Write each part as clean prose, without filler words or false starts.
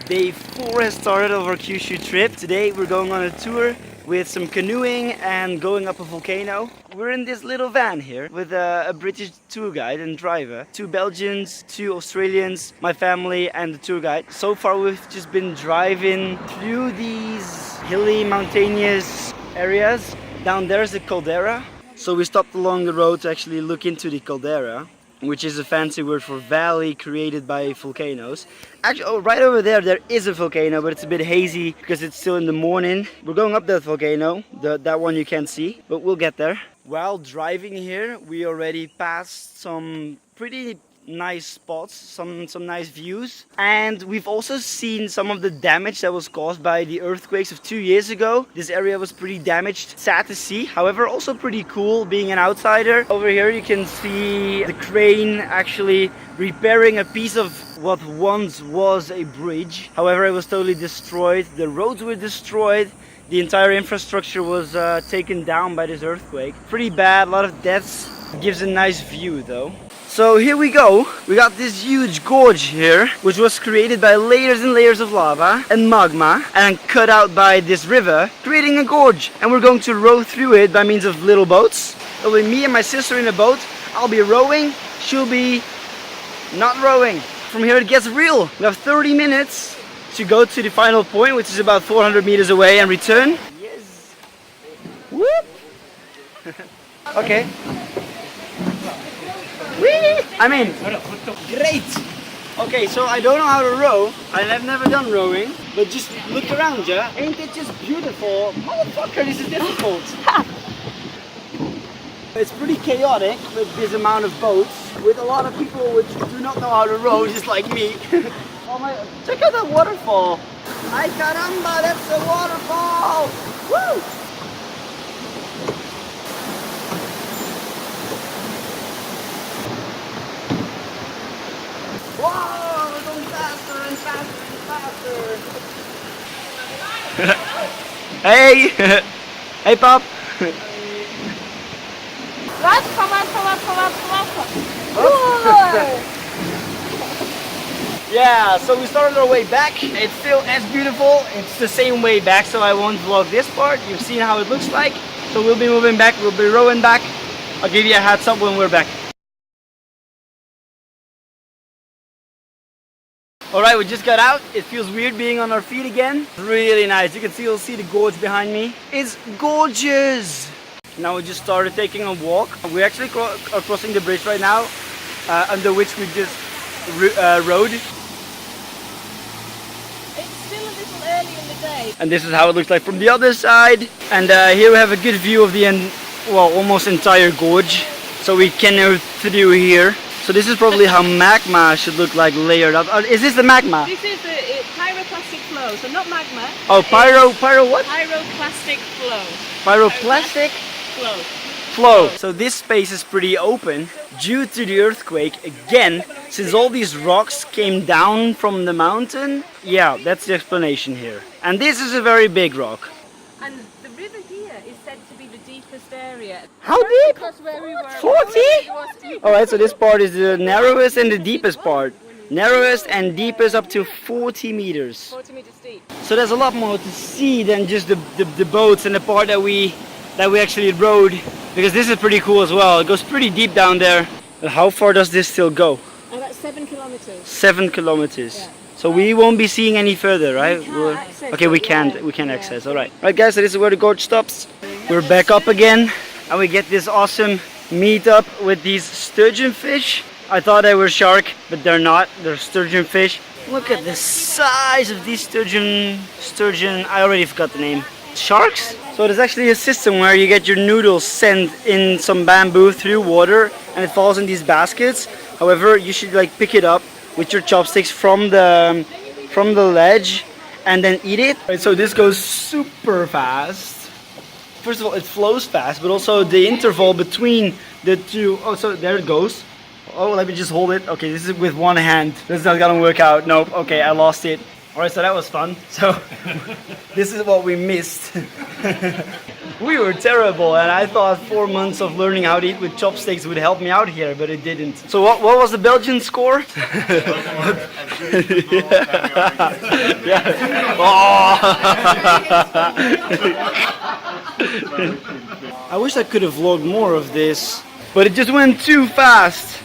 Day 4 has started of our Kyushu trip. Today we're going on a tour with some canoeing and going up a volcano. We're in this little van here with a British tour guide and driver. 2 Belgians, 2 Australians, my family and the tour guide. So far we've just been driving through these hilly, mountainous areas. Down there's the caldera. So we stopped along the road to actually look into the caldera, which is a fancy word for valley created by volcanoes. Actually, right over there is a volcano, but it's a bit hazy because it's still in the morning. We're going up that volcano, that one you can't see, but we'll get there. While driving here, we already passed some pretty nice spots, some nice views, and we've also seen some of the damage that was caused by the earthquakes of 2 years ago. This area was pretty damaged, sad to see, however also pretty cool being an outsider. Over here you can see the crane actually repairing a piece of what once was a bridge. However, it was totally destroyed, the roads were destroyed, the entire infrastructure was taken down by this earthquake. Pretty bad, a lot of deaths. Gives a nice view though. So here we go, we got this huge gorge here, which was created by layers and layers of lava and magma and cut out by this river, creating a gorge. And we're going to row through it by means of little boats. It'll be me and my sister in a boat, I'll be rowing, she'll be not rowing. From here it gets real. We have 30 minutes to go to the final point, which is about 400 meters away, and return. Yes! Whoop! Okay. Whee! I'm in. Great! Okay, so I don't know how to row. I've never done rowing, but just look around, yeah? Ain't it just beautiful? Motherfucker, this is difficult. It's pretty chaotic with this amount of boats, with a lot of people which do not know how to row, just like me. Oh my, check out that waterfall. Ay caramba, that's a waterfall! Woo! Whoa, we're going faster and faster and faster. Hey! Hey, Pop! Yeah, so we started our way back. It's still as beautiful. It's the same way back, so I won't vlog this part. You've seen how it looks like. So we'll be moving back, we'll be rowing back. I'll give you a heads up when we're back. Alright, we just got out. It feels weird being on our feet again. Really nice. You can still see the gorge behind me. It's gorgeous! Now we just started taking a walk. We actually are crossing the bridge right now, under which we just rode. It's still a little early in the day. And this is how it looks like from the other side. And here we have a good view of the almost entire gorge. So we can go through here. So this is probably how magma should look like layered up. Is this the magma? This is the pyroclastic flow, so not magma. Oh, pyro what? Pyroclastic flow. Pyroplastic Flow. So this space is pretty open due to the earthquake again, since all these rocks came down from the mountain. Yeah, that's the explanation here. And this is a very big rock. And the river here is said to be the deepest area. How deep? Because where we were 40? Alright, so this part is the narrowest and the deepest part. Narrowest and deepest up to 40 meters. 40 meters deep. So there's a lot more to see than just the boats and the part that we actually rode, because this is pretty cool as well. It goes pretty deep down there. But how far does this still go? About 7 kilometers. 7 kilometers. Yeah. So we won't be seeing any further, right? Okay, we can't access. All right. Right, guys. So this is where the gorge stops. We're back up again, and we get this awesome meetup with these sturgeon fish. I thought they were shark, but they're not. They're sturgeon fish. Look at the size of these sturgeon. I already forgot the name. Sharks? So there's actually a system where you get your noodles sent in some bamboo through water, and it falls in these baskets. However, you should like pick it up with your chopsticks from the ledge and then eat it. Right, so this goes super fast. First of all, it flows fast, but also the interval between the two. Oh, so there it goes. Oh, let me just hold it. Okay, this is with one hand. This is not gonna work out. Nope. Okay, I lost it. Alright, so that was fun. So this is what we missed. We were terrible, and I thought 4 months of learning how to eat with chopsticks would help me out here, but it didn't. So what was the Belgian score? Yeah. Oh. I wish I could have vlogged more of this, but it just went too fast.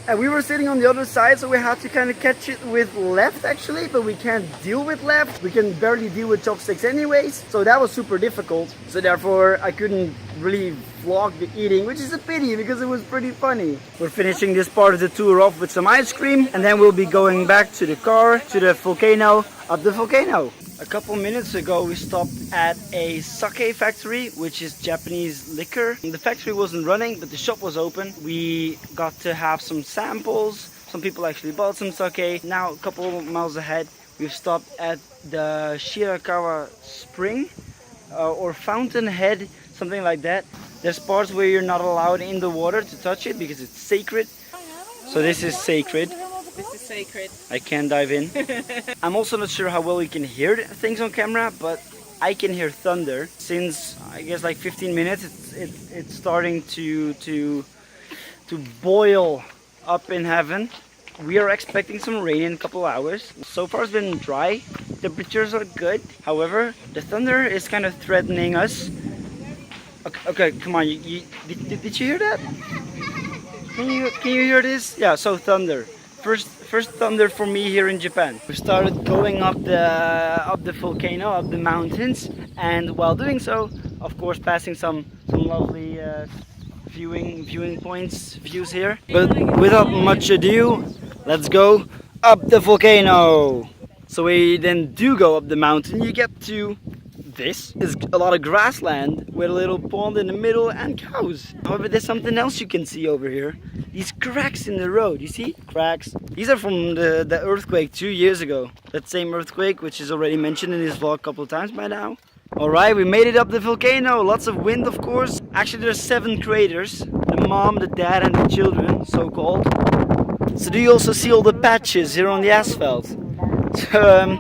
And we were sitting on the other side, so we had to kind of catch it with left actually, but we can't deal with left. We can barely deal with chopsticks anyways, so that was super difficult. So therefore I couldn't really vlog the eating, which is a pity because it was pretty funny. We're finishing this part of the tour off with some ice cream, and then we'll be going back to the car, to the volcano, up the volcano. A couple minutes ago we stopped at a sake factory, which is Japanese liquor. The factory wasn't running, but the shop was open. We got to have some samples. Some people actually bought some sake. Now a couple miles ahead we've stopped at the Shirakawa Spring or Fountain Head, something like that. There's parts where you're not allowed in the water to touch it because it's sacred. So this is sacred. This is sacred. I can't dive in. I'm also not sure how well you can hear things on camera, but I can hear thunder. Since I guess like 15 minutes, it's starting to boil up in heaven. We are expecting some rain in a couple hours. So far it's been dry. Temperatures are good. However, the thunder is kind of threatening us. Okay, come on. Did you hear that? Can you hear this? Yeah. So thunder. First thunder for me here in Japan. We started going up the volcano, up the mountains, and while doing so, of course, passing some lovely viewing points, views here. But without much ado, let's go up the volcano. So we then do go up the mountain. You get to this is a lot of grassland with a little pond in the middle and cows. However, there's something else you can see over here. These cracks in the road, you see? Cracks. These are from the earthquake 2 years ago. That same earthquake, which is already mentioned in this vlog a couple of times by now. Alright, we made it up the volcano. Lots of wind, of course. Actually, there's 7 craters. The mom, the dad, and the children, so-called. So do you also see all the patches here on the asphalt? So,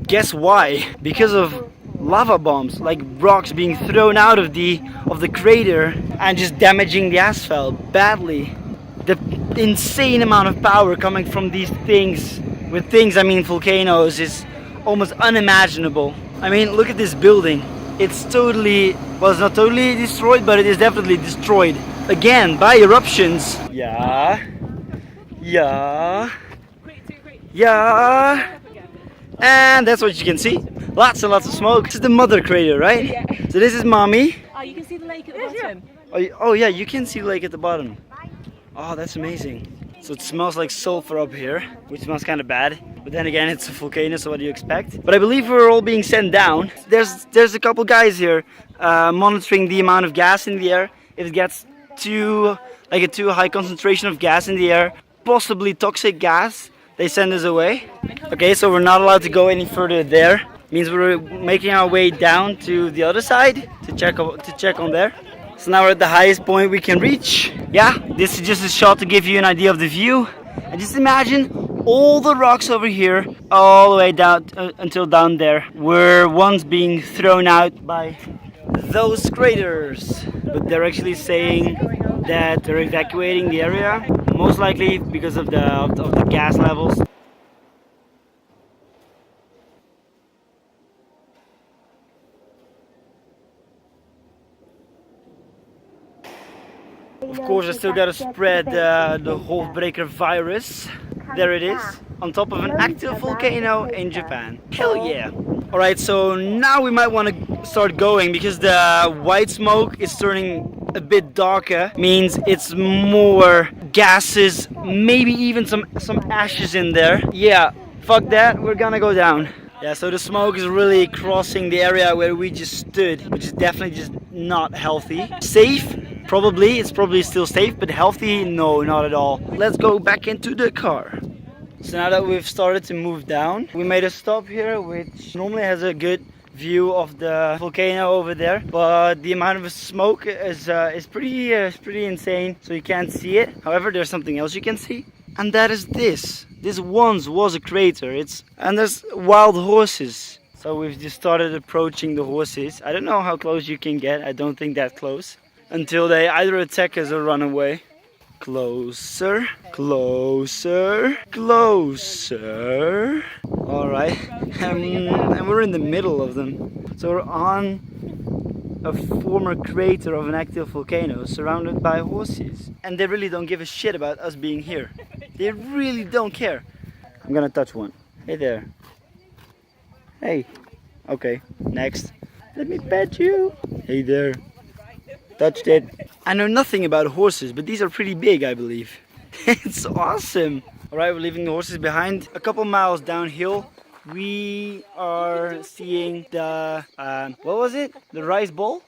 guess why? Because of lava bombs, like rocks being thrown out of the crater and just damaging the asphalt badly. The insane amount of power coming from these things, with things I mean volcanoes, is almost unimaginable. I mean, look at this building. It's totally, well, it's not totally destroyed, but it is definitely destroyed again by eruptions. Yeah, and that's what you can see. Lots and lots of smoke. This is the mother crater, right? Yeah. So this is mommy. Oh, you can see the lake at the bottom. Oh yeah, you can see the lake at the bottom. Oh, that's amazing. So it smells like sulfur up here, which smells kind of bad. But then again, it's a volcano, so what do you expect? But I believe we're all being sent down. There's a couple guys here monitoring the amount of gas in the air. If it gets too high concentration of gas in the air, possibly toxic gas, they send us away. Okay, so we're not allowed to go any further there. Means we're making our way down to the other side to check on there. So now we're at the highest point we can reach. Yeah, this is just a shot to give you an idea of the view. And just imagine all the rocks over here, all the way down until down there, were once being thrown out by those craters. But they're actually saying that they're evacuating the area, most likely because of the gas levels. Of course, I still gotta spread the Hoofdbreker virus. There it is, on top of an active volcano in Japan. Hell yeah! Alright, so now we might want to start going because the white smoke is turning a bit darker. Means it's more gases, maybe even some ashes in there. Yeah, fuck that, we're gonna go down. Yeah, so the smoke is really crossing the area where we just stood, which is definitely just not healthy. Safe? Probably, it's probably still safe, but healthy? No, not at all. Let's go back into the car. So now that we've started to move down, we made a stop here, which normally has a good view of the volcano over there, but the amount of smoke is pretty insane, so you can't see it. However, there's something else you can see, and that is this. This once was a crater. And there's wild horses. So we've just started approaching the horses. I don't know how close you can get. I don't think that close. Until they either attack us or run away. Closer, closer, closer. Alright. And we're in the middle of them. So we're on a former crater of an active volcano surrounded by horses. And they really don't give a shit about us being here. They really don't care. I'm gonna touch one. Hey there. Hey. Okay, next. Let me pet you. Hey there. Touched it. I know nothing about horses, but these are pretty big, I believe. It's awesome. Alright, we're leaving the horses behind. A couple miles downhill, we are seeing the, what was it? The rice bowl?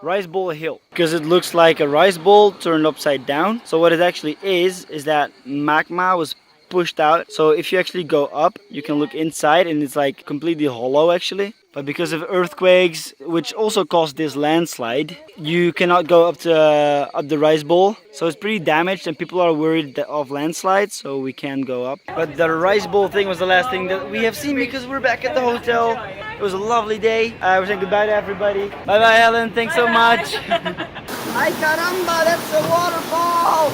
Rice bowl hill. Because it looks like a rice bowl turned upside down. So what it actually is that magma was pushed out. So if you actually go up, you can look inside and it's like completely hollow actually. But because of earthquakes, which also caused this landslide, you cannot go up the rice bowl. So it's pretty damaged and people are worried of landslides, so we can't go up. But the rice bowl thing was the last thing that we have seen because we're back at the hotel. It was a lovely day. We're saying goodbye to everybody. Bye bye Helen, thanks so much. Ay caramba, that's a waterfall!